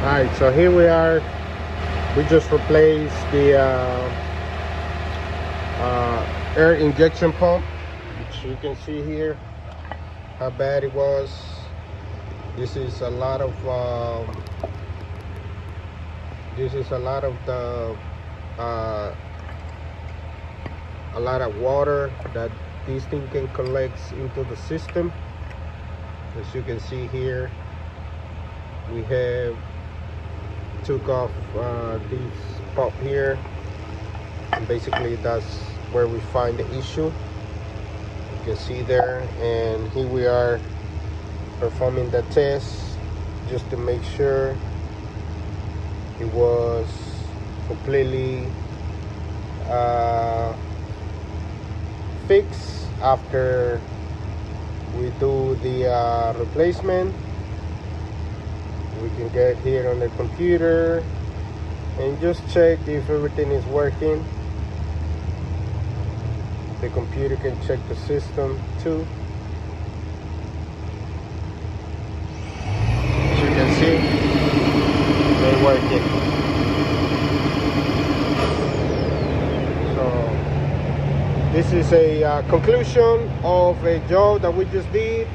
Alright, so here we are. We just replaced the air injection pump, which you can see here how bad it was. This is a lot of a lot of water that this thing can collect into the system. As you can see here, we have took off this pump here, and basically that's where we find the issue. You can see there, and here we are performing the test just to make sure it was completely fixed after we do the replacement. We can get here on the computer and just check if everything is working. The computer can check the system too. As you can see, they're working. So this is a conclusion of a job that we just did.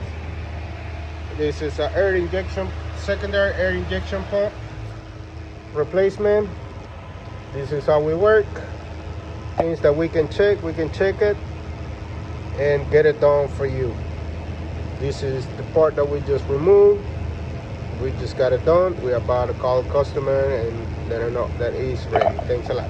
This is an air injection, secondary air injection pump replacement. This is how we work. Things that we can check it and get it done for you. This is the part that we just removed. We just got it done. We're about to call customer and let her know that it's ready. Thanks a lot.